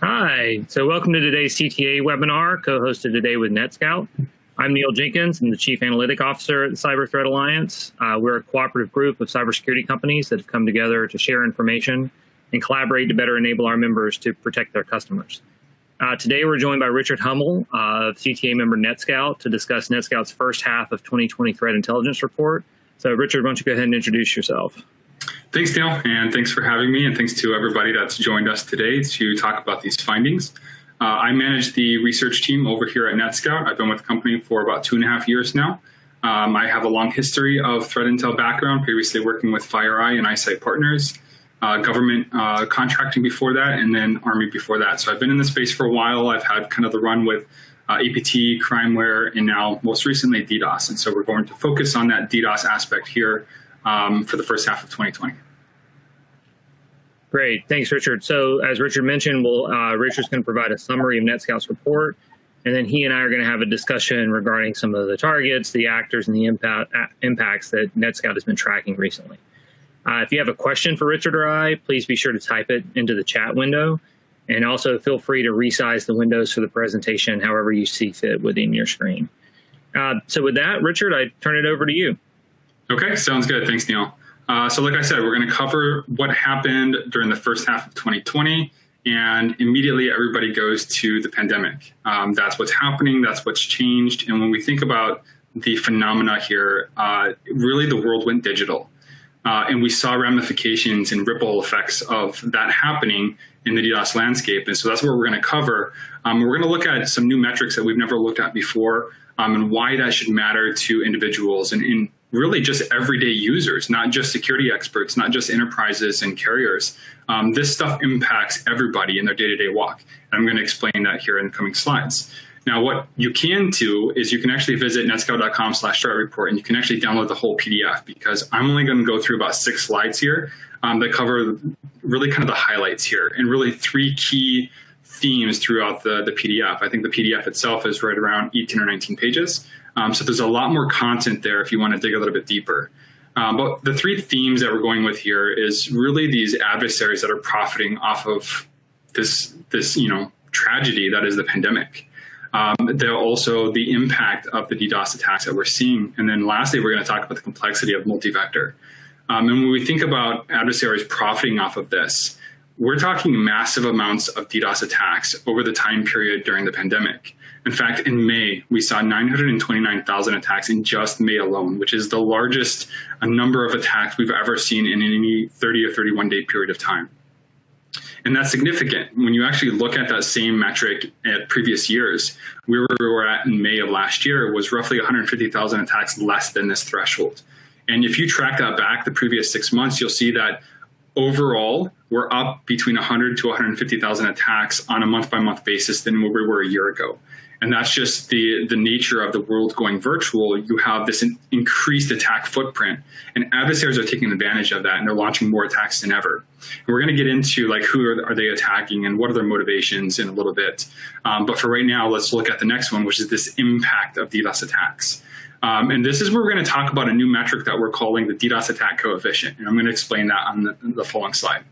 Hi, so welcome to today's CTA webinar, co-hosted today with NETSCOUT. I'm Neil Jenkins, I'm the Chief Analytic Officer at the Cyber Threat Alliance. We're a cooperative group of cybersecurity companies that have come together to share information and collaborate to better enable our members to protect their customers. Today we're joined by Richard Hummel, CTA member NETSCOUT, to discuss NETSCOUT's first half of 2020 Threat Intelligence Report. So Richard, why don't you go ahead and introduce yourself? Thanks, Neil, and thanks for having me, and thanks to everybody that's joined us today to talk about these findings. I manage the research team over here at NETSCOUT. I've been with the company for about 2.5 years now. I have a long history of threat intel background, previously working with FireEye and iSight partners, government contracting before that, and then Army before that. So I've been in the space for a while. I've had kind of the run with APT, crimeware, and now most recently DDoS. And so we're going to focus on that DDoS aspect here for the first half of 2020. Great, thanks, Richard. So as Richard mentioned, Richard's going to provide a summary of NETSCOUT's report, and then he and I are going to have a discussion regarding some of the targets, the actors, and the impacts that NETSCOUT has been tracking recently. If you have a question for Richard or I, please be sure to type it into the chat window, and also feel free to resize the windows for the presentation however you see fit within your screen. So with that, Richard, I turn it over to you. Okay, sounds good. Thanks, Neil. So like I said, we're going to cover what happened during the first half of 2020, and immediately everybody goes to the pandemic. That's what's happening, that's what's changed, and when we think about the phenomena here, really the world went digital. And we saw ramifications and ripple effects of that happening in the DDoS landscape, and so that's what we're going to cover. We're going to look at some new metrics that we've never looked at before, and why that should matter to individuals and really just everyday users, not just security experts, not just enterprises and carriers. This stuff impacts everybody in their day-to-day walk. And I'm going to explain that here in the coming slides. Now, what you can do is you can actually visit netscout.com/threat-report, and you can actually download the whole PDF, because I'm only going to go through about 6 slides here that cover really kind of the highlights here, and really 3 key themes throughout the PDF. I think the PDF itself is right around 18 or 19 pages. So there's a lot more content there if you want to dig a little bit deeper. But the 3 themes that we're going with here is really these adversaries that are profiting off of this tragedy that is the pandemic. They're also the impact of the DDoS attacks that we're seeing. And then lastly, we're going to talk about the complexity of multi-vector. And when we think about adversaries profiting off of this, we're talking massive amounts of DDoS attacks over the time period during the pandemic. In fact, in May, we saw 929,000 attacks in just May alone, which is the largest number of attacks we've ever seen in any 30 or 31-day period of time. And that's significant. When you actually look at that same metric at previous years, where we were at in May of last year was roughly 150,000 attacks less than this threshold. And if you track that back the previous 6 months, you'll see that overall, we're up between 100 to 150,000 attacks on a month-by-month basis than where we were a year ago. And that's just the nature of the world going virtual. You have this increased attack footprint, and adversaries are taking advantage of that, and they're launching more attacks than ever. And we're going to get into like who are they attacking and what are their motivations in a little bit. But for right now, let's look at the next one, which is this impact of DDoS attacks. And this is where we're going to talk about a new metric that we're calling the DDoS attack coefficient. And I'm going to explain that on the following slide.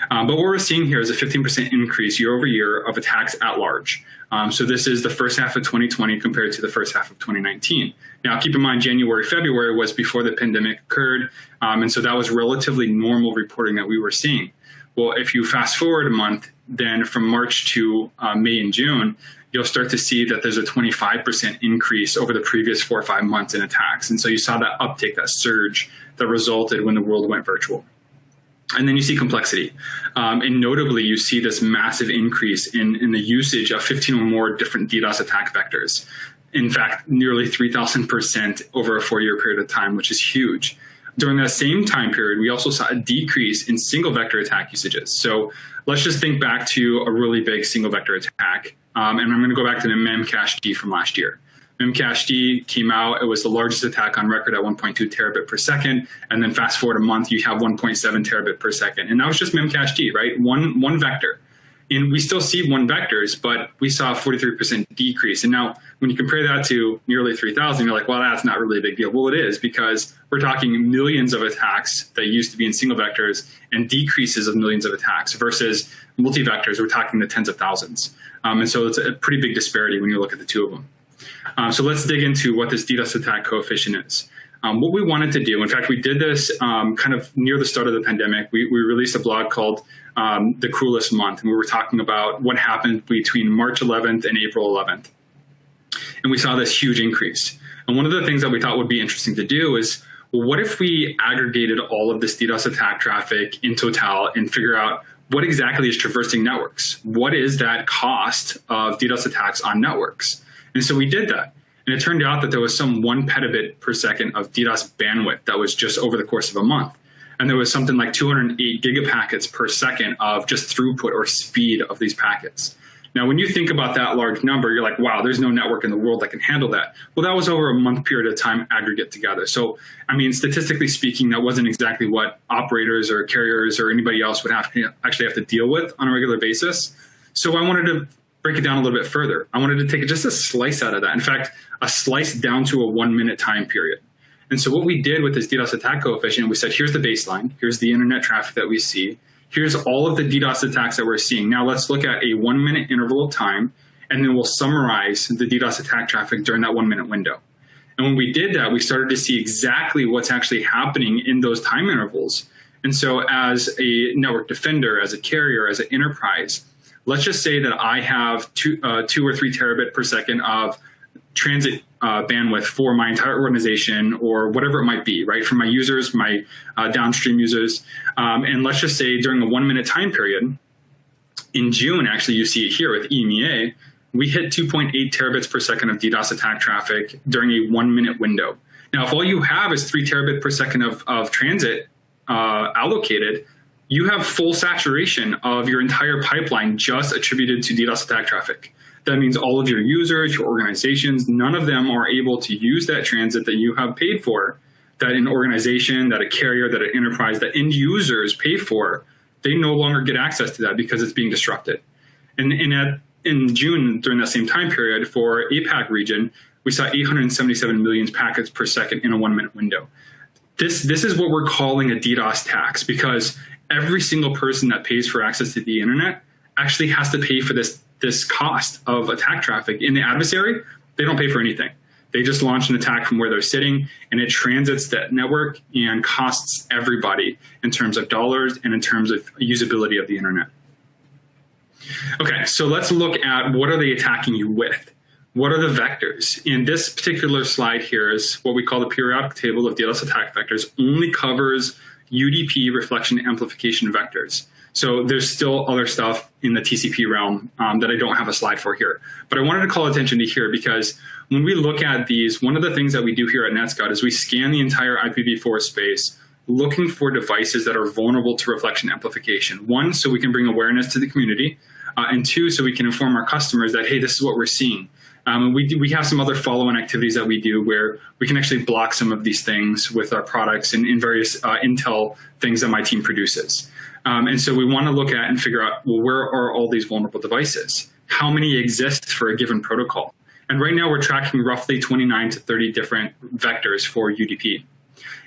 But what we're seeing here is a 15% increase year over year of attacks at large. So this is the first half of 2020 compared to the first half of 2019. Now, keep in mind, January, February was before the pandemic occurred. And so that was relatively normal reporting that we were seeing. Well, if you fast forward a month, then from March to May and June, you'll start to see that there's a 25% increase over the previous 4 or 5 months in attacks. And so you saw that uptick, that surge that resulted when the world went virtual. And then you see complexity. And notably, you see this massive increase in the usage of 15 or more different DDoS attack vectors. In fact, nearly 3,000% over a 4-year period of time, which is huge. During that same time period, we also saw a decrease in single vector attack usages. So let's just think back to a really big single vector attack. And I'm going to go back to the memcached from last year. Memcached came out, it was the largest attack on record at 1.2 terabit per second. And then fast forward a month, you have 1.7 terabit per second. And that was just memcached, right? One vector. And we still see 1 vectors, but we saw a 43% decrease. And now when you compare that to nearly 3,000, you're like, well, that's not really a big deal. Well, it is, because we're talking millions of attacks that used to be in single vectors and decreases of millions of attacks versus multi-vectors. We're talking the tens of thousands. And so it's a pretty big disparity when you look at the two of them. So let's dig into what this DDoS attack coefficient is. What we wanted to do, in fact, we did this kind of near the start of the pandemic. We released a blog called The Cruelest Month, and we were talking about what happened between March 11th and April 11th. And we saw this huge increase. And one of the things that we thought would be interesting to do is, well, what if we aggregated all of this DDoS attack traffic in total and figure out what exactly is traversing networks? What is that cost of DDoS attacks on networks? And so we did that. And it turned out that there was some 1 petabit per second of DDoS bandwidth that was just over the course of a month. And there was something like 208 gigapackets per second of just throughput or speed of these packets. Now, when you think about that large number, you're like, wow, there's no network in the world that can handle that. Well, that was over a month period of time aggregate together. So, I mean, statistically speaking, that wasn't exactly what operators or carriers or anybody else would actually have to deal with on a regular basis. So I wanted to break it down a little bit further. I wanted to take just a slice out of that. In fact, a slice down to a 1 minute time period. And so what we did with this DDoS attack coefficient, we said, here's the baseline. Here's the internet traffic that we see. Here's all of the DDoS attacks that we're seeing. Now let's look at a 1 minute interval of time, and then we'll summarize the DDoS attack traffic during that 1 minute window. And when we did that, we started to see exactly what's actually happening in those time intervals. And so as a network defender, as a carrier, as an enterprise, let's just say that I have 2 or 3 terabit per second of transit bandwidth for my entire organization, or whatever it might be, right? For my users, my downstream users. And let's just say during a 1 minute time period, in June, actually, you see it here with EMEA, we hit 2.8 terabits per second of DDoS attack traffic during a 1 minute window. Now, if all you have is 3 terabit per second of transit allocated, you have full saturation of your entire pipeline just attributed to DDoS attack traffic. That means all of your users, your organizations, none of them are able to use that transit that you have paid for, that an organization, that a carrier, that an enterprise, that end users pay for. They no longer get access to that because it's being disrupted. And in June, during that same time period, for APAC region, we saw 877 million packets per second in a 1 minute window. This is what we're calling a DDoS tax, because every single person that pays for access to the internet actually has to pay for this cost of attack traffic. In the adversary, they don't pay for anything. They just launch an attack from where they're sitting, and it transits that network and costs everybody in terms of dollars and in terms of usability of the internet. Okay, so let's look at what are they attacking you with? What are the vectors? In this particular slide here is what we call the periodic table of DDoS attack vectors. Only covers UDP reflection amplification vectors. So there's still other stuff in the TCP realm that I don't have a slide for here. But I wanted to call attention to here because when we look at these, one of the things that we do here at NETSCOUT is we scan the entire IPv4 space looking for devices that are vulnerable to reflection amplification. 1, so we can bring awareness to the community, and 2, so we can inform our customers that, hey, this is what we're seeing. We have some other follow-on activities that we do where we can actually block some of these things with our products and in various intel things that my team produces. And so we want to look at and figure out, well, where are all these vulnerable devices? How many exist for a given protocol? And right now we're tracking roughly 29 to 30 different vectors for UDP.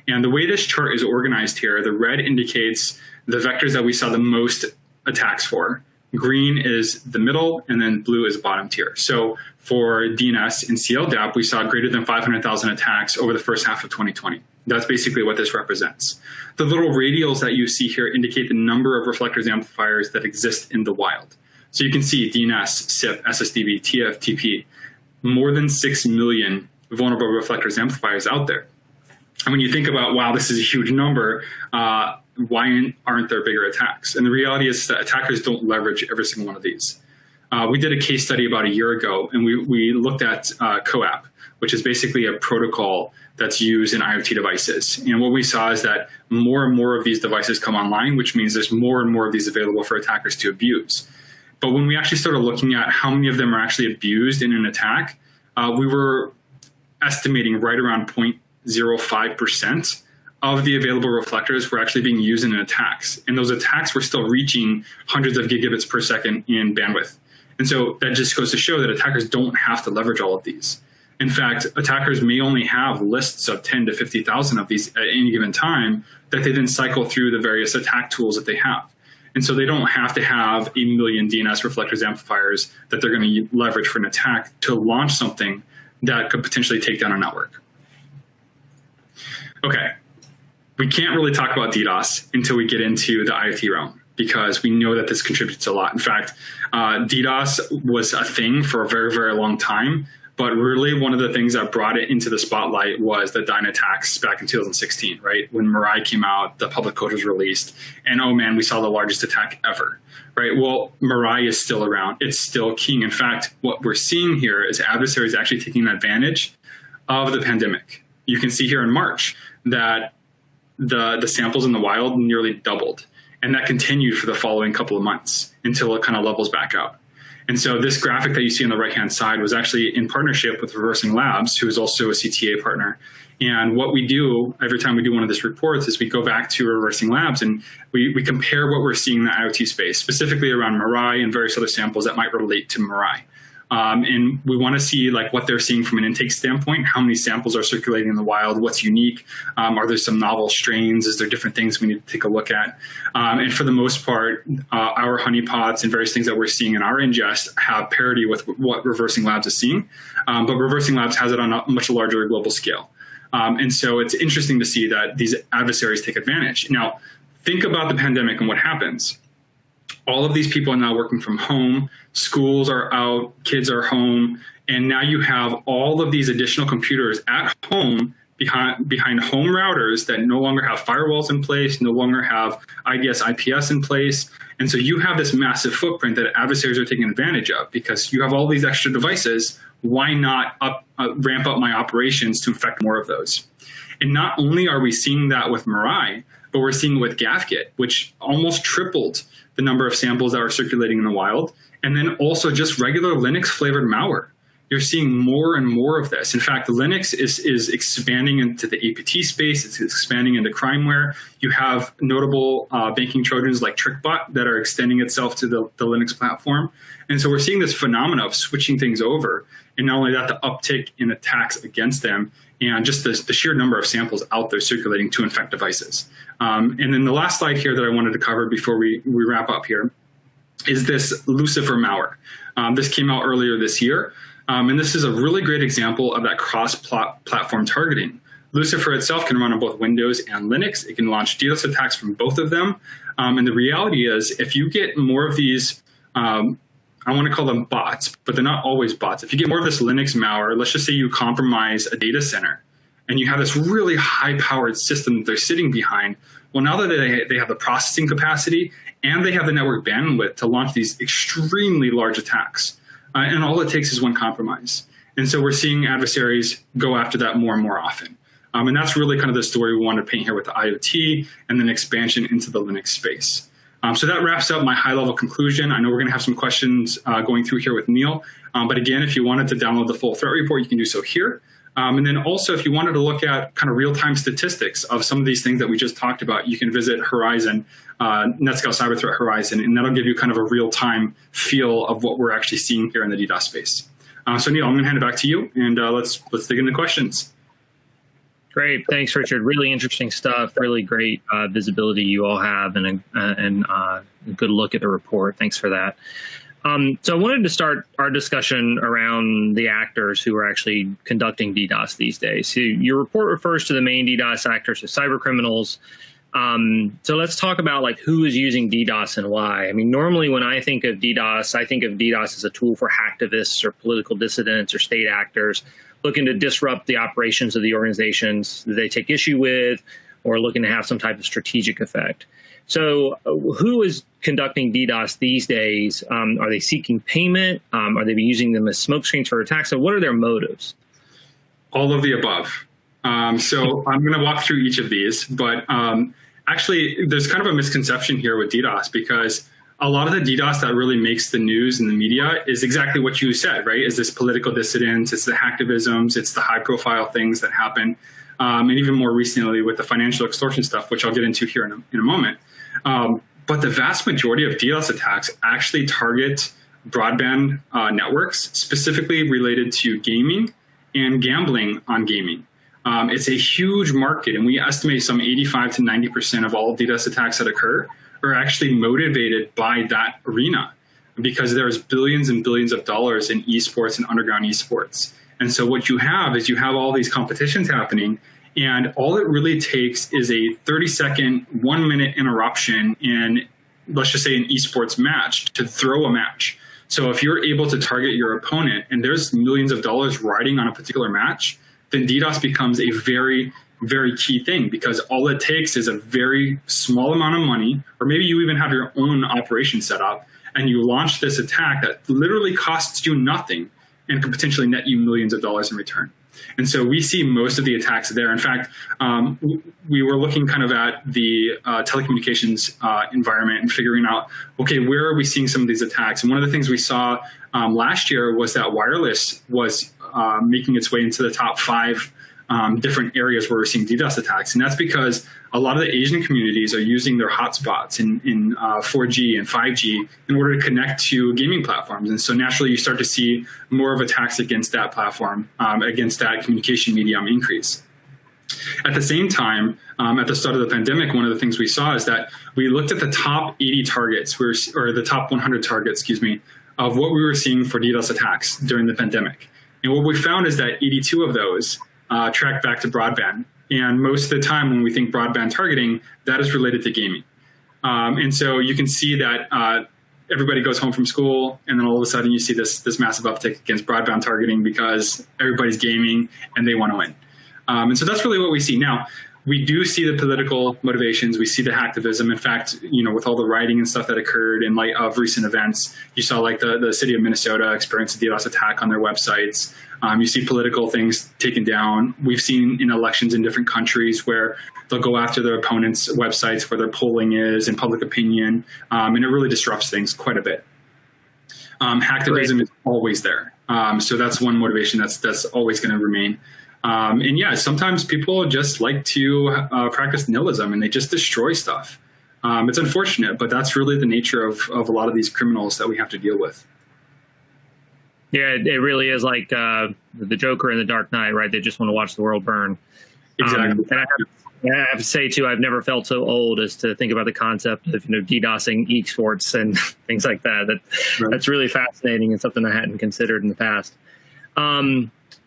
And the way this chart is organized here, the red indicates the vectors that we saw the most attacks for. Green is the middle, and then blue is the bottom tier. So for DNS and CLDAP, we saw greater than 500,000 attacks over the first half of 2020. That's basically what this represents. The little radials that you see here indicate the number of reflectors amplifiers that exist in the wild. So you can see DNS, SIP, SSDB, TFTP, more than 6 million vulnerable reflectors amplifiers out there. And when you think about, wow, this is a huge number, why aren't there bigger attacks? And the reality is that attackers don't leverage every single one of these. We did a case study about a year ago, and we looked at COAP, which is basically a protocol that's used in IoT devices. And what we saw is that more and more of these devices come online, which means there's more and more of these available for attackers to abuse. But when we actually started looking at how many of them are actually abused in an attack, we were estimating right around 0.05% of the available reflectors were actually being used in attacks. And those attacks were still reaching hundreds of gigabits per second in bandwidth. And so that just goes to show that attackers don't have to leverage all of these. In fact, attackers may only have lists of 10 to 50,000 of these at any given time that they then cycle through the various attack tools that they have. And so they don't have to have 1 million DNS reflectors amplifiers that they're going to leverage for an attack to launch something that could potentially take down a network. Okay, we can't really talk about DDoS until we get into the IoT realm, because we know that this contributes a lot. In fact, DDoS was a thing for a very, very long time. But really, one of the things that brought it into the spotlight was the Dyna attacks back in 2016, right? When Mirai came out, the public code was released, and oh man, we saw the largest attack ever, right? Well, Mirai is still around. It's still king. In fact, what we're seeing here is adversaries actually taking advantage of the pandemic. You can see here in March that the samples in the wild nearly doubled, and that continued for the following couple of months until it kind of levels back out. And so this graphic that you see on the right-hand side was actually in partnership with Reversing Labs, who is also a CTA partner. And what we do every time we do one of these reports is we go back to Reversing Labs and we compare what we're seeing in the IoT space, specifically around Mirai and various other samples that might relate to Mirai. And we want to see like what they're seeing from an intake standpoint, how many samples are circulating in the wild, what's unique, are there some novel strains, is there different things we need to take a look at? And for the most part, our honeypots and various things that we're seeing in our ingest have parity with what Reversing Labs is seeing, but Reversing Labs has it on a much larger global scale. And so it's interesting to see that these adversaries take advantage. Now, think about the pandemic and what happens. All of these people are now working from home, schools are out, kids are home, and now you have all of these additional computers at home behind home routers that no longer have firewalls in place, no longer have IDS, IPS in place. And so you have this massive footprint that adversaries are taking advantage of because you have all these extra devices. Why not ramp up my operations to infect more of those? And not only are we seeing that with Mirai, but we're seeing it with GAFGit, which almost tripled the number of samples that are circulating in the wild. And then also just regular Linux flavored malware. You're seeing more and more of this. In fact, Linux is expanding into the APT space. It's expanding into crimeware. You have notable banking trojans like TrickBot that are extending itself to the Linux platform. And so we're seeing this phenomena of switching things over. And not only that, the uptick in attacks against them and just the sheer number of samples out there circulating to infect devices. And then the last slide here that I wanted to cover before we wrap up here is this Lucifer malware. This came out earlier this year. And this is a really great example of that cross-platform targeting. Lucifer itself can run on both Windows and Linux. It can launch DDoS attacks from both of them. And the reality is, if you get more of these, I want to call them bots, but they're not always bots. If you get more of this Linux malware, let's just say you compromise a data center, and you have this really high-powered system that they're sitting behind. Well, now that they have the processing capacity and they have the network bandwidth to launch these extremely large attacks. And all it takes is one compromise. And so we're seeing adversaries go after that more and more often. And that's really kind of the story we want to paint here with the IoT and then expansion into the Linux space. So that wraps up my high-level conclusion. I know we're going to have some questions going through here with Neil. But again, if you wanted to download the full threat report, you can do so here. And then also, if you wanted to look at kind of real-time statistics of some of these things that we just talked about, you can visit Horizon, NETSCOUT Cyber Threat Horizon, and that'll give you kind of a real-time feel of what we're actually seeing here in the DDoS space. So Neil, I'm going to hand it back to you, and let's dig into questions. Great, thanks, Richard. Really interesting stuff. Really great visibility you all have, and a good look at the report. Thanks for that. So I wanted to start our discussion around the actors who are actually conducting DDoS these days. So your report refers to the main DDoS actors as cyber criminals. So let's talk about like who is using DDoS and why. I mean, normally when I think of DDoS as a tool for hacktivists or political dissidents or state actors looking to disrupt the operations of the organizations that they take issue with or looking to have some type of strategic effect. So who is conducting DDoS these days? Are they seeking payment? Are they using them as smokescreens for attacks? So what are their motives? All of the above. So I'm going to walk through each of these, but actually there's kind of a misconception here with DDoS because a lot of the DDoS that really makes the news in the media is exactly what you said, right? Is this political dissidence, it's the hacktivisms, it's the high profile things that happen. and even more recently with the financial extortion stuff, which I'll get into here in a moment. But the vast majority of DDoS attacks actually target broadband networks, specifically related to gaming and gambling on gaming. It's a huge market, and we estimate some 85 to 90% of all DDoS attacks that occur are actually motivated by that arena, because there's billions and billions of dollars in esports and underground esports. And so what you have is you have all these competitions happening, and all it really takes is a 30-second, 1-minute interruption in, let's just say, an esports match to throw a match. So if you're able to target your opponent and there's millions of dollars riding on a particular match, then DDoS becomes a very, very key thing, because all it takes is a very small amount of money, or maybe you even have your own operation set up, and you launch this attack that literally costs you nothing and could potentially net you millions of dollars in return. And so we see most of the attacks there. In fact, we were looking kind of at the telecommunications environment and figuring out, okay, where are we seeing some of these attacks? And one of the things we saw last year was that wireless was making its way into the top 5 different areas where we're seeing DDoS attacks. And that's because a lot of the Asian communities are using their hotspots in 4G and 5G in order to connect to gaming platforms. And so naturally, you start to see more of attacks against that platform, against that communication medium increase. At the same time, at the start of the pandemic, one of the things we saw is that we looked at the top 80 targets, or the top 100 targets, of what we were seeing for DDoS attacks during the pandemic. And what we found is that 82 of those track back to broadband. And most of the time when we think broadband targeting, that is related to gaming. And so you can see that everybody goes home from school, and then all of a sudden you see this massive uptick against broadband targeting because everybody's gaming and they want to win. And so that's really what we see. Now, we do see the political motivations. We see the hacktivism. In fact, with all the rioting and stuff that occurred in light of recent events, you saw like the city of Minnesota experience a DDoS attack on their websites. You see political things taken down. We've seen in elections in different countries where they'll go after their opponents' websites where their polling is and public opinion, and it really disrupts things quite a bit. Hacktivism is always there. So that's one motivation that's always going to remain. And yeah, sometimes people just like to practice nihilism and they just destroy stuff. It's unfortunate, but that's really the nature of a lot of these criminals that we have to deal with. Yeah, it really is like the Joker in the Dark Knight, right? They just want to watch the world burn. Exactly. And I have to say, too, I've never felt so old as to think about the concept of DDoSing esports and things like that. That's really fascinating and something I hadn't considered in the past.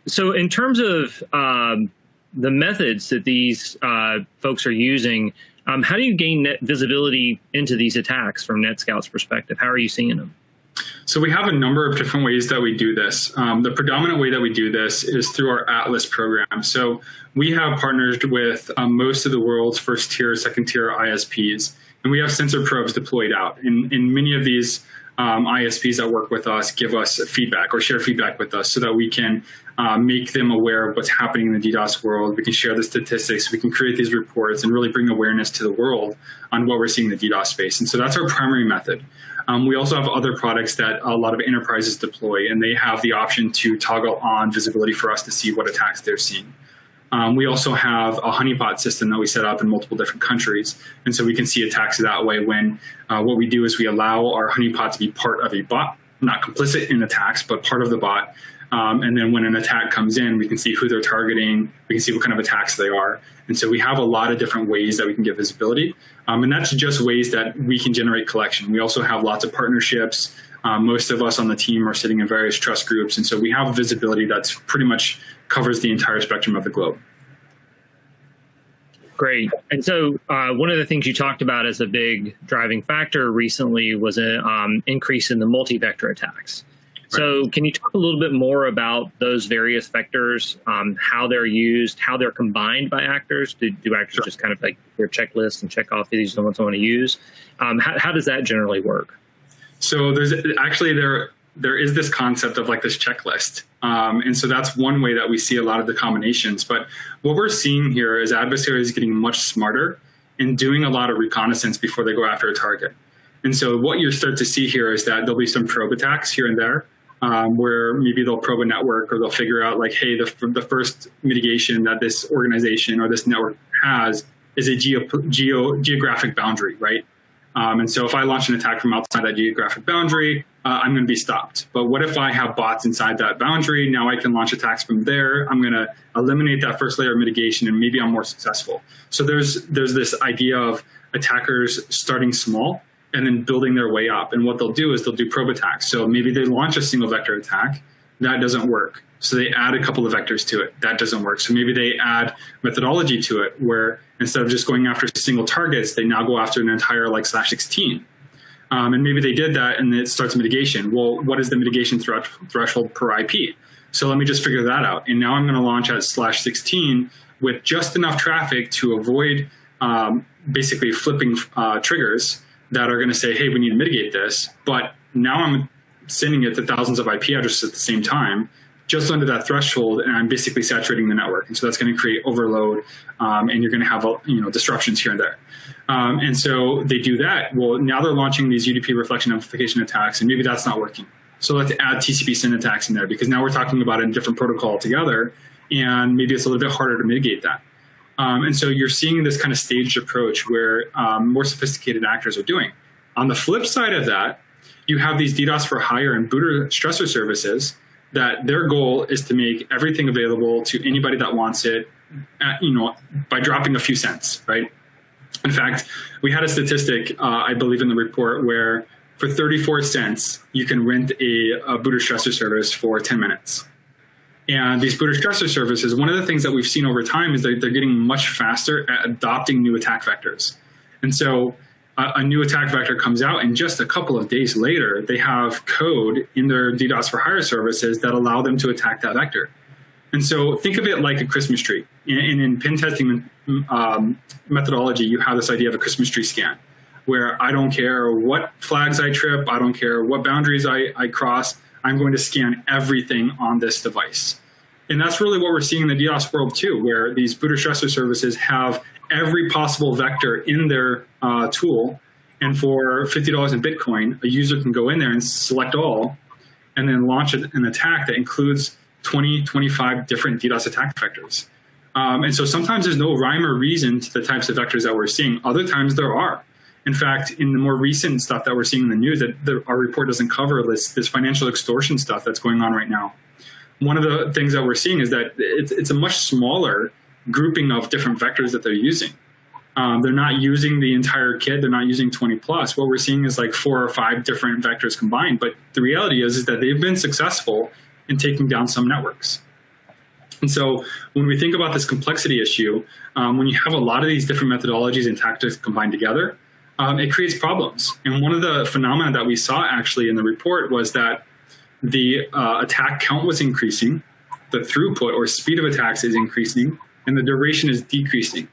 So in terms of the methods that these folks are using, how do you gain visibility into these attacks from NETSCOUT's perspective? How are you seeing them? So we have a number of different ways that we do this. The predominant way that we do this is through our Atlas program. So we have partnered with most of the world's first-tier, second-tier ISPs, and we have sensor probes deployed out. And many of these ISPs that work with us give us feedback or share feedback with us so that we can make them aware of what's happening in the DDoS world. We can share the statistics. We can create these reports and really bring awareness to the world on what we're seeing in the DDoS space. And so that's our primary method. We also have other products that a lot of enterprises deploy, and they have the option to toggle on visibility for us to see what attacks they're seeing. We also have a honeypot system that we set up in multiple different countries. And so we can see attacks that way when what we do is we allow our honeypot to be part of a bot, not complicit in attacks, but part of the bot. And then when an attack comes in, we can see who they're targeting. We can see what kind of attacks they are. And so we have a lot of different ways that we can get visibility. And that's just ways that we can generate collection. We also have lots of partnerships. Most of us on the team are sitting in various trust groups. And so we have visibility that's pretty much covers the entire spectrum of the globe. Great. And so one of the things you talked about as a big driving factor recently was an increase in the multi-vector attacks. So can you talk a little bit more about those various vectors, how they're used, how they're combined by actors? Do actors just kind of like their checklist and check off these are the ones I want to use? How does that generally work? So there's actually there is this concept of like this checklist. And so that's one way that we see a lot of the combinations. But what we're seeing here is adversaries getting much smarter and doing a lot of reconnaissance before they go after a target. And so what you start to see here is that there'll be some probe attacks here and there. where maybe they'll probe a network or they'll figure out like, hey, the first mitigation that this organization or this network has is a geographic boundary, right? And so if I launch an attack from outside that geographic boundary, I'm going to be stopped. But what if I have bots inside that boundary? Now I can launch attacks from there. I'm going to eliminate that first layer of mitigation, and maybe I'm more successful. So there's this idea of attackers starting small and then building their way up. And what they'll do is they'll do probe attacks. So maybe they launch a single vector attack. That doesn't work. So they add a couple of vectors to it. That doesn't work. So maybe they add methodology to it where instead of just going after single targets, they now go after an entire like /16. And maybe they did that and it starts mitigation. Well, what is the mitigation threshold per IP? So let me just figure that out. And now I'm going to launch at /16 with just enough traffic to avoid basically flipping triggers that are going to say, hey, we need to mitigate this. But now I'm sending it to thousands of IP addresses at the same time, just under that threshold, and I'm basically saturating the network. And so that's going to create overload, and you're going to have disruptions here and there. And so they do that. Well, now they're launching these UDP reflection amplification attacks, and maybe that's not working. So let's add TCP SYN attacks in there, because now we're talking about a different protocol altogether, and maybe it's a little bit harder to mitigate that. And so you're seeing this kind of staged approach where more sophisticated actors are doing. On the flip side of that, you have these DDoS for hire and booter stressor services that their goal is to make everything available to anybody that wants it, by dropping a few cents, right? In fact, we had a statistic, I believe in the report, where for 34 cents, you can rent a booter stressor service for 10 minutes. And these booter stressor services, one of the things that we've seen over time is that they're getting much faster at adopting new attack vectors. And so a new attack vector comes out, and just a couple of days later, they have code in their DDoS for hire services that allow them to attack that vector. And so think of it like a Christmas tree. And in pen testing methodology, you have this idea of a Christmas tree scan, where I don't care what flags I trip, I don't care what boundaries I cross, I'm going to scan everything on this device. And that's really what we're seeing in the DDoS world too, where these booter stressor services have every possible vector in their tool. And for $50 in Bitcoin, a user can go in there and select all, and then launch an attack that includes 20, 25 different DDoS attack vectors. And so sometimes there's no rhyme or reason to the types of vectors that we're seeing. Other times there are. In fact, in the more recent stuff that we're seeing in the news, that our report doesn't cover this financial extortion stuff that's going on right now. One of the things that we're seeing is that it's a much smaller grouping of different vectors that they're using. They're not using the entire kit. They're not using 20 plus. What we're seeing is like 4 or 5 different vectors combined. But the reality is that they've been successful in taking down some networks. And so when we think about this complexity issue, when you have a lot of these different methodologies and tactics combined together, it creates problems. And one of the phenomena that we saw actually in the report was that the attack count was increasing, the throughput or speed of attacks is increasing, and the duration is decreasing.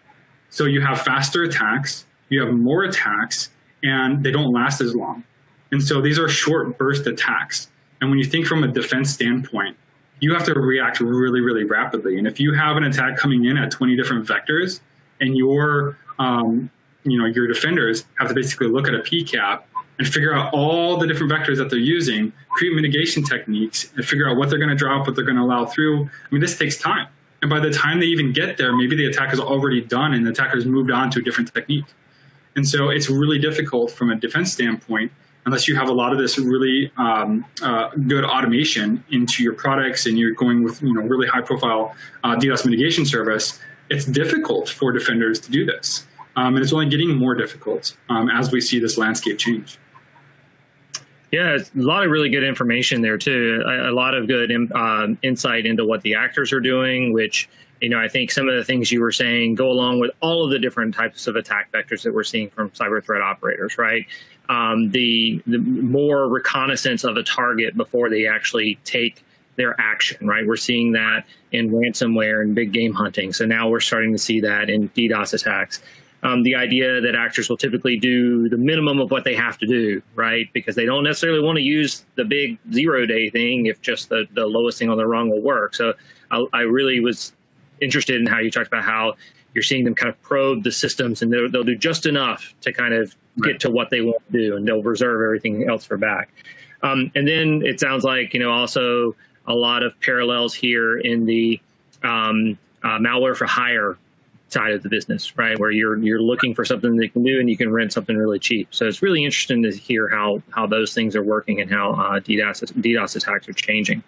So you have faster attacks, you have more attacks, and they don't last as long. And so these are short burst attacks. And when you think from a defense standpoint, you have to react really, really rapidly. And if you have an attack coming in at 20 different vectors, and your defenders have to basically look at a PCAP and figure out all the different vectors that they're using, create mitigation techniques, and figure out what they're going to drop, what they're going to allow through. I mean, this takes time. And by the time they even get there, maybe the attack is already done and the attacker's moved on to a different technique. And so it's really difficult from a defense standpoint, unless you have a lot of this really good automation into your products and you're going with really high profile DDoS mitigation service. It's difficult for defenders to do this. And it's only getting more difficult as we see this landscape change. Yeah, it's a lot of really good information there too. A lot of good insight into what the actors are doing, which, I think some of the things you were saying go along with all of the different types of attack vectors that we're seeing from cyber threat operators, right? The more reconnaissance of a target before they actually take their action, right? We're seeing that in ransomware and big game hunting. So now we're starting to see that in DDoS attacks. The idea that actors will typically do the minimum of what they have to do, right? Because they don't necessarily want to use the big 0-day thing if just the lowest thing on the rung will work. So I really was interested in how you talked about how you're seeing them kind of probe the systems, and they'll do just enough to kind of get to what they want to do, and they'll reserve everything else for back. And then it sounds like, also a lot of parallels here in the malware for hire side of the business, right? Where you're looking for something they can do and you can rent something really cheap. So it's really interesting to hear how those things are working and how DDoS attacks are changing.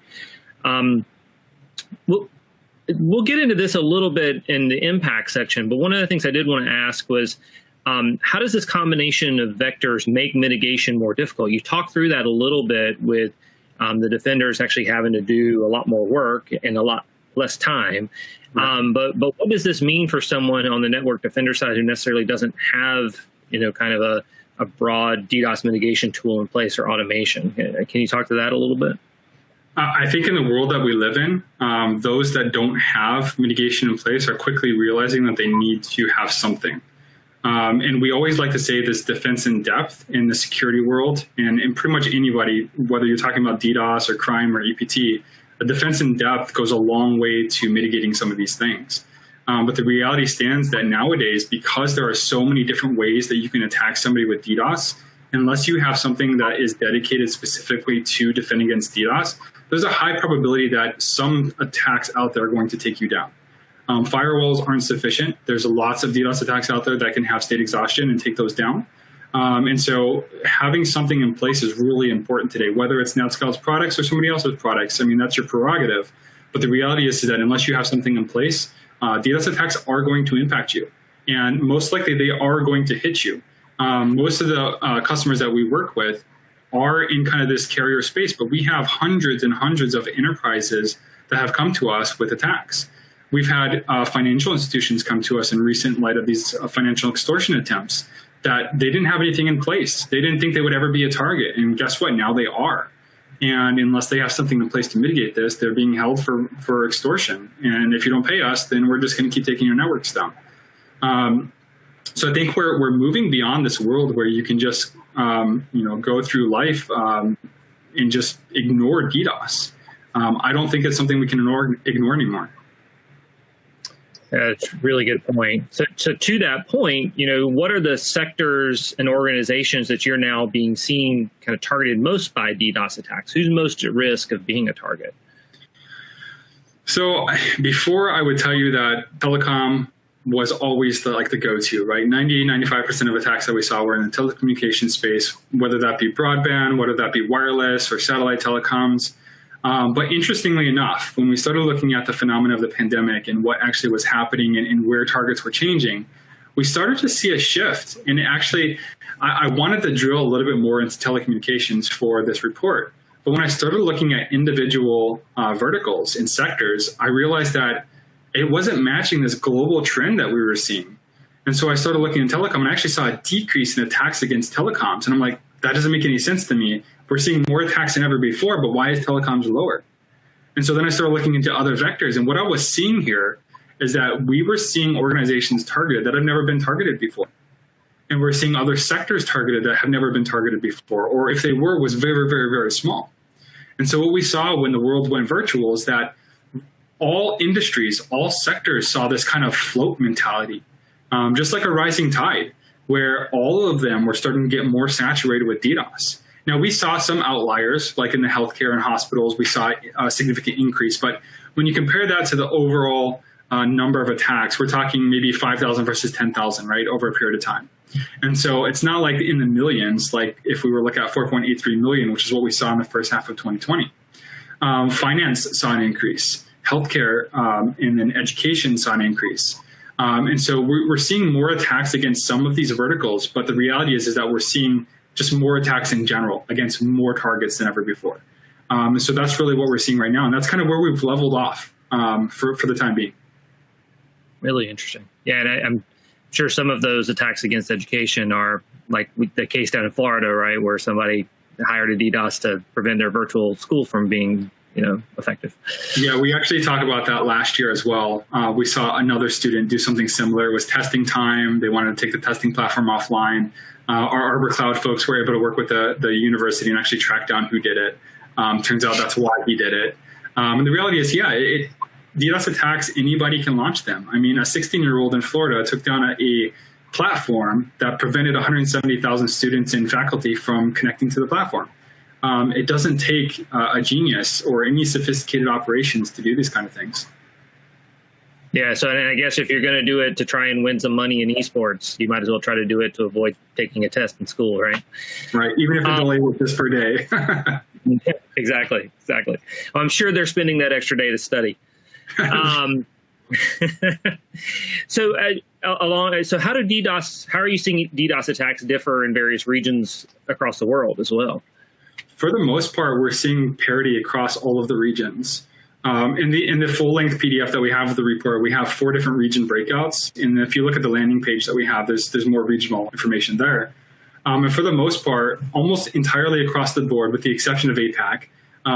We'll get into this a little bit in the impact section, but one of the things I did want to ask was, how does this combination of vectors make mitigation more difficult? You talked through that a little bit with the defenders actually having to do a lot more work and a lot less time. Right. But what does this mean for someone on the network defender side who necessarily doesn't have, kind of a broad DDoS mitigation tool in place or automation? Can you talk to that a little bit? I think in the world that we live in, those that don't have mitigation in place are quickly realizing that they need to have something. And we always like to say this defense in depth in the security world, and in pretty much anybody, whether you're talking about DDoS or crime or EPT, a defense in depth goes a long way to mitigating some of these things. But the reality stands that nowadays, because there are so many different ways that you can attack somebody with DDoS, unless you have something that is dedicated specifically to defend against DDoS, there's a high probability that some attacks out there are going to take you down. Firewalls aren't sufficient. There's lots of DDoS attacks out there that can have state exhaustion and take those down. And so having something in place is really important today, whether it's NETSCOUT's products or somebody else's products. I mean, that's your prerogative. But the reality is that unless you have something in place, DDoS attacks are going to impact you. And most likely they are going to hit you. Most of the customers that we work with are in kind of this carrier space, but we have hundreds and hundreds of enterprises that have come to us with attacks. We've had financial institutions come to us in recent light of these financial extortion attempts that they didn't have anything in place. They didn't think they would ever be a target. And guess what? Now they are. And unless they have something in place to mitigate this, they're being held for extortion. And if you don't pay us, then we're just going to keep taking your networks down. So I think we're moving beyond this world where you can just go through life and just ignore DDoS. I don't think it's something we can ignore anymore. That's a really good point. So to that point, what are the sectors and organizations that you're now being seen kind of targeted most by DDoS attacks? Who's most at risk of being a target? So before I would tell you that telecom was always the go-to, right? 95% of attacks that we saw were in the telecommunications space, whether that be broadband, whether that be wireless or satellite telecoms. But interestingly enough, when we started looking at the phenomena of the pandemic and what actually was happening and where targets were changing, we started to see a shift. And actually, I wanted to drill a little bit more into telecommunications for this report. But when I started looking at individual verticals and sectors, I realized that it wasn't matching this global trend that we were seeing. And so I started looking at telecom and I actually saw a decrease in attacks against telecoms. And I'm like, that doesn't make any sense to me. We're seeing more attacks than ever before, but why is telecoms lower? And so then I started looking into other vectors. And what I was seeing here is that we were seeing organizations targeted that have never been targeted before. And we're seeing other sectors targeted that have never been targeted before, or if they were, was very, very, very small. And so what we saw when the world went virtual is that all industries, all sectors saw this kind of float mentality, just like a rising tide, where all of them were starting to get more saturated with DDoS. Now, we saw some outliers, like in the healthcare and hospitals, we saw a significant increase. But when you compare that to the overall number of attacks, we're talking maybe 5,000 versus 10,000, right, over a period of time. And so it's not like in the millions, like if we were looking at 4.83 million, which is what we saw in the first half of 2020. Finance saw an increase. Healthcare and then education saw an increase. And so we're seeing more attacks against some of these verticals, but the reality is that we're seeing just more attacks in general against more targets than ever before. So that's really what we're seeing right now. And that's kind of where we've leveled off for the time being. Really interesting. Yeah, and I'm sure some of those attacks against education are like the case down in Florida, right, where somebody hired a DDoS to prevent their virtual school from being effective. Yeah, we actually talked about that last year as well. We saw another student do something similar. It was testing time. They wanted to take the testing platform offline. Our Arbor Cloud folks were able to work with the university and actually track down who did it. Turns out that's why he did it. And the reality is, DDoS attacks, anybody can launch them. I mean, a 16-year-old in Florida took down a platform that prevented 170,000 students and faculty from connecting to the platform. It doesn't take a genius or any sophisticated operations to do these kind of things. Yeah, so I guess if you're going to do it to try and win some money in esports, you might as well try to do it to avoid taking a test in school, right? Right, even if the delay was just per day. Exactly. Well, I'm sure they're spending that extra day to study. So how are you seeing DDoS attacks differ in various regions across the world as well? For the most part, we're seeing parity across all of the regions. In the full-length PDF that we have of the report, we have 4 different region breakouts. And if you look at the landing page that we have, there's more regional information there. And for the most part, almost entirely across the board, with the exception of APAC,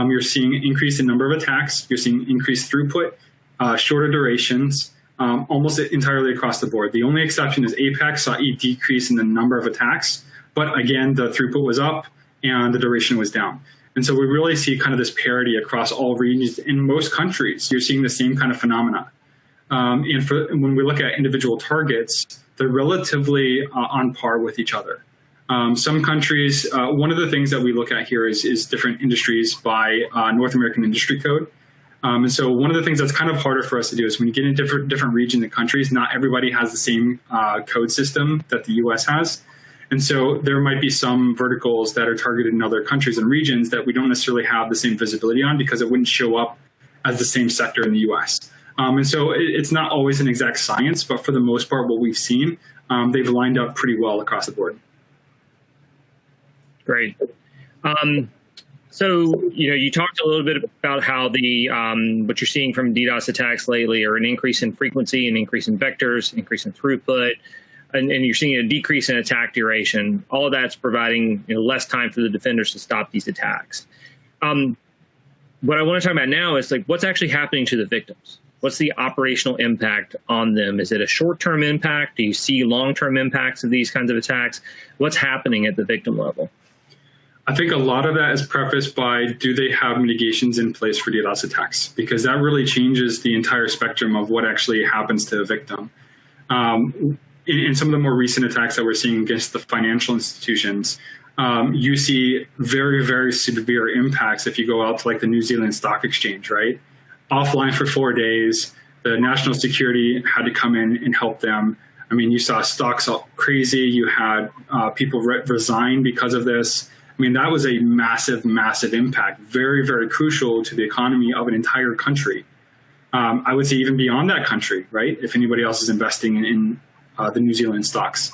you're seeing an increase in number of attacks. You're seeing increased throughput, shorter durations, almost entirely across the board. The only exception is APAC saw a decrease in the number of attacks. But again, the throughput was up and the duration was down. And so we really see kind of this parity across all regions. In most countries, you're seeing the same kind of phenomena. And when we look at individual targets, they're relatively on par with each other. Some countries, one of the things that we look at here is different industries by North American Industry Code. And so one of the things that's kind of harder for us to do is when you get in different regions and countries, not everybody has the same code system that the US has. And so there might be some verticals that are targeted in other countries and regions that we don't necessarily have the same visibility on because it wouldn't show up as the same sector in the US. And so it's not always an exact science, but for the most part, what we've seen, they've lined up pretty well across the board. Great. So, you talked a little bit about how what you're seeing from DDoS attacks lately are an increase in frequency, an increase in vectors, increase in throughput, and you're seeing a decrease in attack duration. All of that's providing less time for the defenders to stop these attacks. What I want to talk about now is what's actually happening to the victims. What's the operational impact on them? Is it a short-term impact? Do you see long-term impacts of these kinds of attacks? What's happening at the victim level? I think a lot of that is prefaced by, do they have mitigations in place for DDoS attacks? Because that really changes the entire spectrum of what actually happens to a victim. In some of the more recent attacks that we're seeing against the financial institutions, you see very, very severe impacts if you go out to the New Zealand Stock Exchange, right? Offline for 4 days, the national security had to come in and help them. I mean, you saw stocks all crazy. You had people resign because of this. I mean, that was a massive, massive impact, very, very crucial to the economy of an entire country. I would say even beyond that country, right? If anybody else is investing in the New Zealand stocks.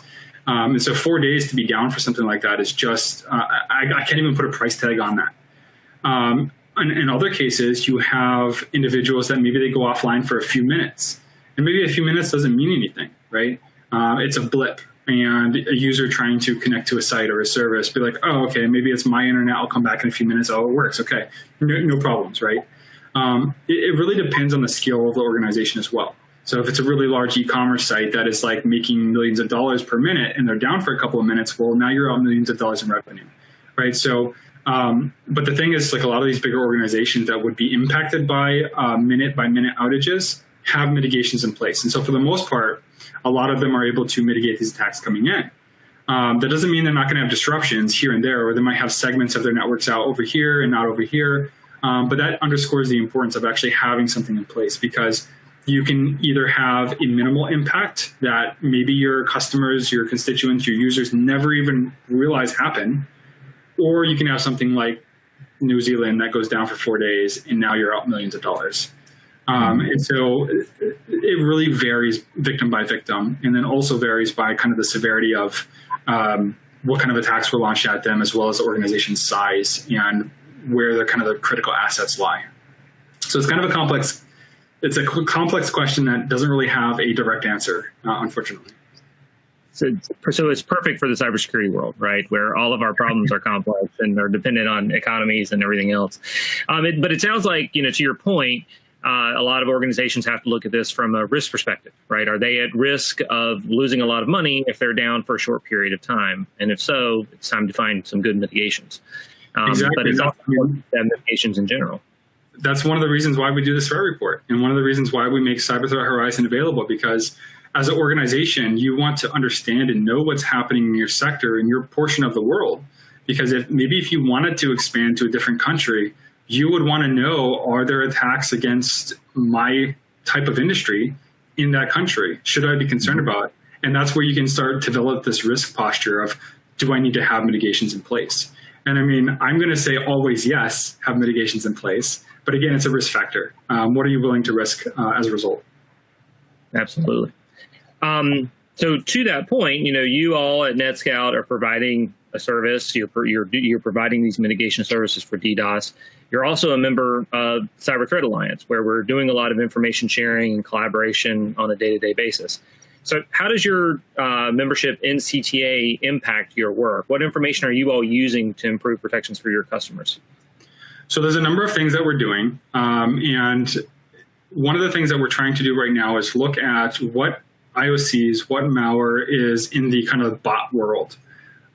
And so 4 days to be down for something like that is just, I can't even put a price tag on that. In other cases, you have individuals that maybe they go offline for a few minutes. And maybe a few minutes doesn't mean anything, right? It's a blip. And a user trying to connect to a site or a service, be like, oh, okay, maybe it's my internet. I'll come back in a few minutes. Oh, it works. Okay, no problems, right? It really depends on the scale of the organization as well. So if it's a really large e-commerce site that is making millions of dollars per minute and they're down for a couple of minutes, well, now you're out millions of dollars in revenue, right? So, but the thing is, a lot of these bigger organizations that would be impacted by minute-by-minute outages have mitigations in place. And so for the most part, a lot of them are able to mitigate these attacks coming in. That doesn't mean they're not going to have disruptions here and there, or they might have segments of their networks out over here and not over here. But that underscores the importance of actually having something in place, because you can either have a minimal impact that maybe your customers, your constituents, your users never even realize happen, or you can have something like New Zealand that goes down for 4 days and now you're out millions of dollars. And so it really varies victim by victim, and then also varies by kind of the severity of what kind of attacks were launched at them, as well as the organization's size and where the kind of the critical assets lie. So it's kind of a complex question that doesn't really have a direct answer, unfortunately. So it's perfect for the cybersecurity world, right? Where all of our problems are complex and are dependent on economies and everything else. But it sounds like, to your point, a lot of organizations have to look at this from a risk perspective, right? Are they at risk of losing a lot of money if they're down for a short period of time? And if so, it's time to find some good mitigations. Exactly. But it's also important to have mitigations in general. That's one of the reasons why we do this threat report, and one of the reasons why we make Cyber Threat Horizon available, because as an organization, you want to understand and know what's happening in your sector, in your portion of the world, because if you wanted to expand to a different country, you would want to know, are there attacks against my type of industry in that country? Should I be concerned about it? And that's where you can start to develop this risk posture of, do I need to have mitigations in place? And I mean, I'm going to say always yes, have mitigations in place. But again, it's a risk factor. What are you willing to risk as a result? Absolutely. So to that point, you all at NETSCOUT are providing a service. You're providing these mitigation services for DDoS. You're also a member of Cyber Threat Alliance, where we're doing a lot of information sharing and collaboration on a day-to-day basis. So how does your membership in CTA impact your work? What information are you all using to improve protections for your customers? So there's a number of things that we're doing. And one of the things that we're trying to do right now is look at what IOCs, what malware is in the kind of bot world.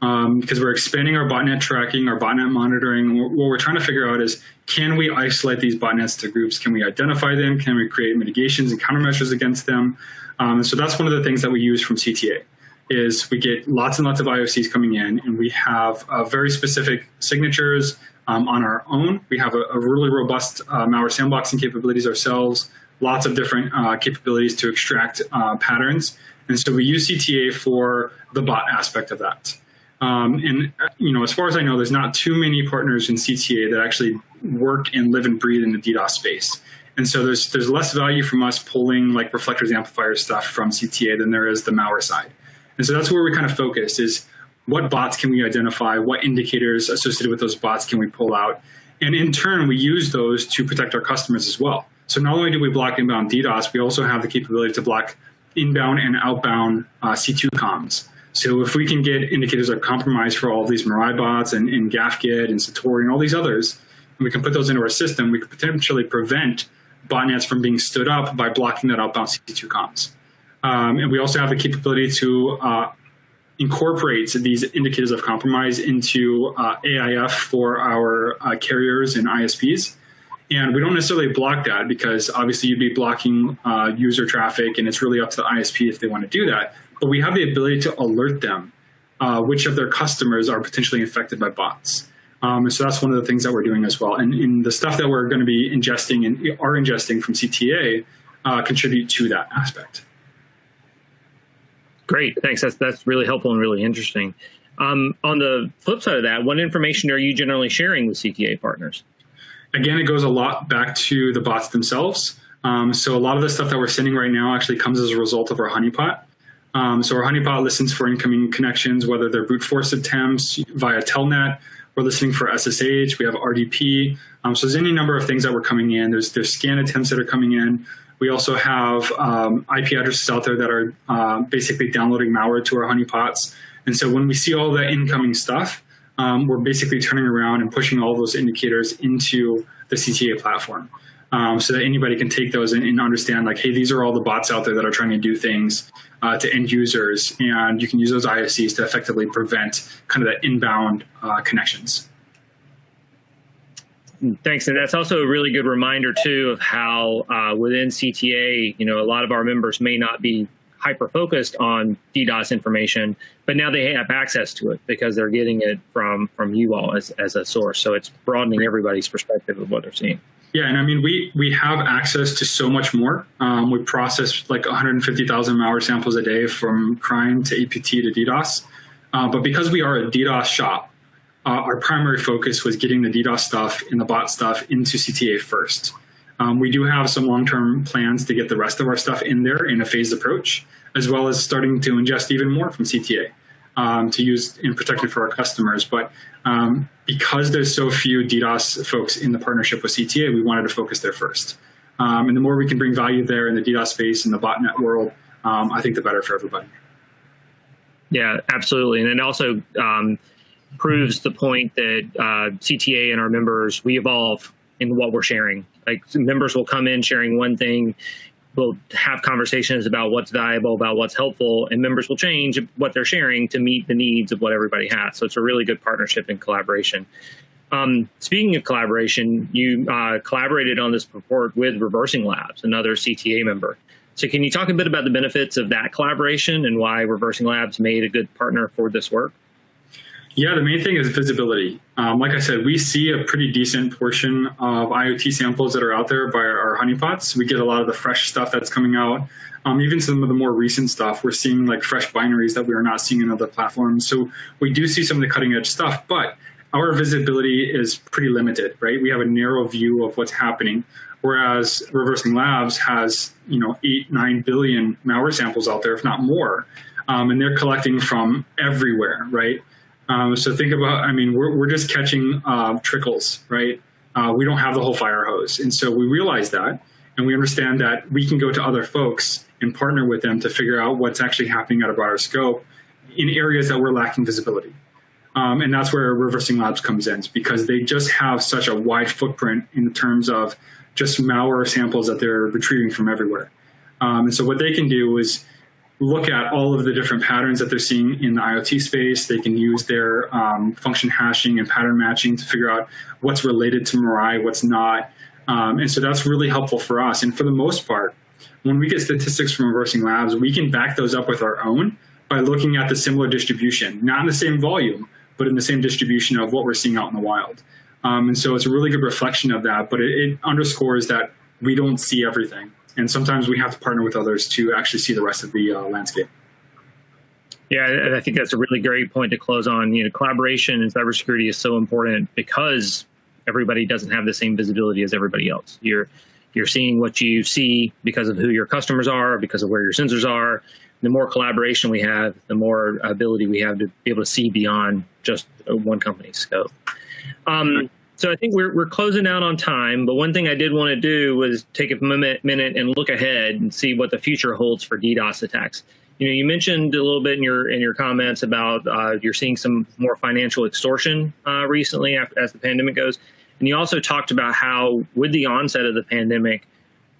Because we're expanding our botnet tracking, our botnet monitoring. What we're trying to figure out is, can we isolate these botnets to groups? Can we identify them? Can we create mitigations and countermeasures against them? So that's one of the things that we use from CTA, is we get lots and lots of IOCs coming in, and we have very specific signatures on our own. We have a really robust malware sandboxing capabilities ourselves, lots of different capabilities to extract patterns. And so we use CTA for the bot aspect of that. And as far as I know, there's not too many partners in CTA that actually work and live and breathe in the DDoS space. And so there's less value from us pulling like reflectors, amplifiers stuff from CTA than there is the malware side. And so that's where we kind of focus, is what bots can we identify, what indicators associated with those bots can we pull out, and in turn we use those to protect our customers as well. So not only do we block inbound DDoS, we also have the capability to block inbound and outbound C2 comms. So if we can get indicators of compromise for all of these Mirai bots and GAFGit and Satori and all these others, and we can put those into our system, we could potentially prevent botnets from being stood up by blocking that outbound C2 comms. And we also have the capability to incorporate these indicators of compromise into AIF for our carriers and ISPs. And we don't necessarily block that, because obviously you'd be blocking user traffic, and it's really up to the ISP if they want to do that. But we have the ability to alert them which of their customers are potentially infected by bots. And so that's one of the things that we're doing as well. And in the stuff that we're going to be ingesting and are ingesting from CTA contribute to that aspect. Great, thanks. That's really helpful and really interesting. On the flip side of that, what information are you generally sharing with CTA partners? Again, it goes a lot back to the bots themselves. So a lot of the stuff that we're sending right now actually comes as a result of our honeypot. So our honeypot listens for incoming connections, whether they're brute force attempts via telnet. We're listening for SSH. We have RDP. So there's any number of things that were coming in. There's scan attempts that are coming in. We also have IP addresses out there that are basically downloading malware to our honeypots. And so when we see all that incoming stuff, we're basically turning around and pushing all those indicators into the CTA platform, so that anybody can take those and understand, like, hey, these are all the bots out there that are trying to do things to end users, and you can use those ISCs to effectively prevent kind of that inbound connections. Thanks, and that's also a really good reminder too of how within CTA, a lot of our members may not be hyper-focused on DDoS information, but now they have access to it because they're getting it from you all as a source. So it's broadening everybody's perspective of what they're seeing. Yeah, and I mean, we have access to so much more. We process like 150,000 malware samples a day, from crime to APT to DDoS. But because we are a DDoS shop, our primary focus was getting the DDoS stuff and the bot stuff into CTA first. We do have some long-term plans to get the rest of our stuff in there in a phased approach, as well as starting to ingest even more from CTA to use and protect it for our customers. But because there's so few DDoS folks in the partnership with CTA, we wanted to focus there first. And the more we can bring value there in the DDoS space and the botnet world, I think the better for everybody. Yeah, absolutely. And it also proves the point that CTA and our members, we evolve in what we're sharing. Like, members will come in sharing one thing, we'll have conversations about what's valuable, about what's helpful, and members will change what they're sharing to meet the needs of what everybody has. So it's a really good partnership and collaboration. Speaking of collaboration, you collaborated on this report with Reversing Labs, another CTA member. So can you talk a bit about the benefits of that collaboration and why Reversing Labs made a good partner for this work? Yeah, the main thing is visibility. Like I said, we see a pretty decent portion of IoT samples that are out there by our honeypots. We get a lot of the fresh stuff that's coming out. Even some of the more recent stuff, we're seeing like fresh binaries that we are not seeing in other platforms. So we do see some of the cutting edge stuff, but our visibility is pretty limited, right? We have a narrow view of what's happening, whereas Reversing Labs has, 8-9 billion malware samples out there, if not more, and they're collecting from everywhere, right? So think about, we're just catching trickles, right? We don't have the whole fire hose. And so we realize that, and we understand that we can go to other folks and partner with them to figure out what's actually happening at a broader scope in areas that we're lacking visibility. And that's where Reversing Labs comes in, because they just have such a wide footprint in terms of just malware samples that they're retrieving from everywhere. And so what they can do is look at all of the different patterns that they're seeing in the IoT space. They can use their function hashing and pattern matching to figure out what's related to Mirai, what's not. And so that's really helpful for us. And for the most part, when we get statistics from Reversing Labs, we can back those up with our own by looking at the similar distribution, not in the same volume, but in the same distribution of what we're seeing out in the wild. And so it's a really good reflection of that, but it underscores that we don't see everything. And sometimes we have to partner with others to actually see the rest of the landscape. Yeah, I think that's a really great point to close on. Collaboration in cybersecurity is so important because everybody doesn't have the same visibility as everybody else. You're seeing what you see because of who your customers are, because of where your sensors are. The more collaboration we have, the more ability we have to be able to see beyond just one company's scope. So I think we're closing out on time, but one thing I did want to do was take a minute and look ahead and see what the future holds for DDoS attacks. You mentioned a little bit in your comments about you're seeing some more financial extortion recently as the pandemic goes, and you also talked about how with the onset of the pandemic,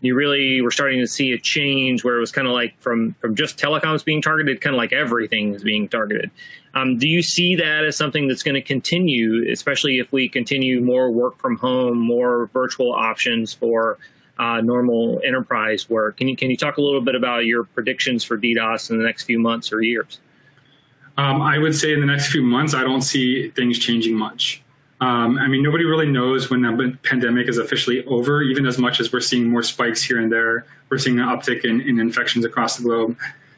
you really were starting to see a change where it was kind of like from just telecoms being targeted, kind of like everything is being targeted. Do you see that as something that's going to continue, especially if we continue more work from home, more virtual options for normal enterprise work? Can you talk a little bit about your predictions for DDoS in the next few months or years? I would say in the next few months, I don't see things changing much. Nobody really knows when the pandemic is officially over, even as much as we're seeing more spikes here and there. We're seeing an uptick in infections across the globe.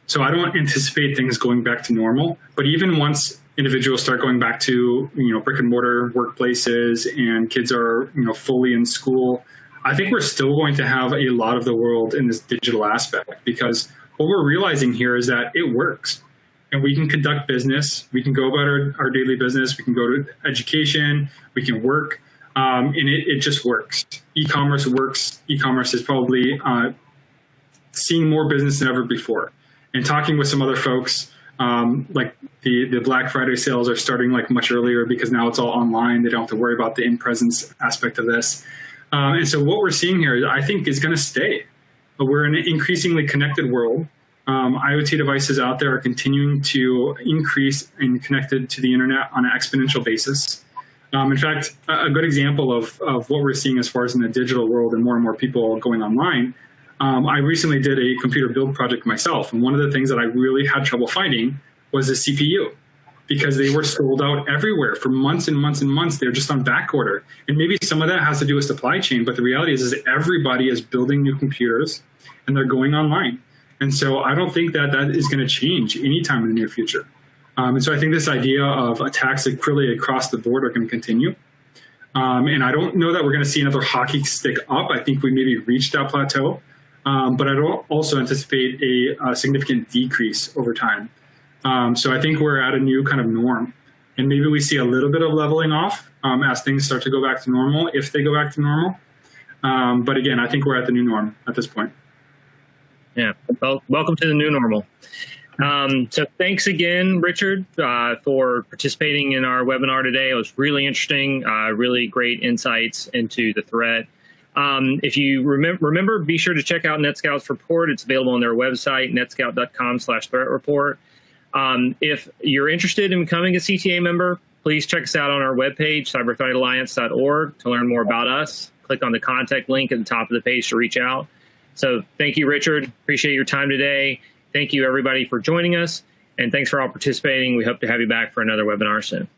So I don't anticipate things going back to normal. But even once individuals start going back to, brick and mortar workplaces and kids are, fully in school, I think we're still going to have a lot of the world in this digital aspect, because what we're realizing here is that it works. And we can conduct business. We can go about our daily business. We can go to education. We can work. And it just works. E-commerce works. E-commerce is probably seeing more business than ever before. And talking with some other folks, like the Black Friday sales are starting like much earlier because now it's all online. They don't have to worry about the in-presence aspect of this. And so what we're seeing here, I think, is going to stay. We're in an increasingly connected world. IoT devices out there are continuing to increase and connected to the internet on an exponential basis. In fact, a good example of what we're seeing as far as in the digital world and more people going online, I recently did a computer build project myself. And one of the things that I really had trouble finding was the CPU, because they were sold out everywhere for months and months and months. They're just on back order. And maybe some of that has to do with supply chain, but the reality is everybody is building new computers and they're going online. And so I don't think that is going to change anytime in the near future. And so I think this idea of attacks really across the board are going to continue. And I don't know that we're going to see another hockey stick up. I think we maybe reached that plateau. But I don't also anticipate a significant decrease over time. So I think we're at a new kind of norm. And maybe we see a little bit of leveling off as things start to go back to normal, if they go back to normal. But again, I think we're at the new norm at this point. Yeah, well, welcome to the new normal. So thanks again, Richard, for participating in our webinar today. It was really interesting, really great insights into the threat. If you remember, be sure to check out NETSCOUT's report. It's available on their website, netscout.com/threat report. If you're interested in becoming a CTA member, please check us out on our webpage, cyberthreatalliance.org, to learn more about us. Click on the contact link at the top of the page to reach out. So thank you, Richard. Appreciate your time today. Thank you, everybody, for joining us. And thanks for all participating. We hope to have you back for another webinar soon.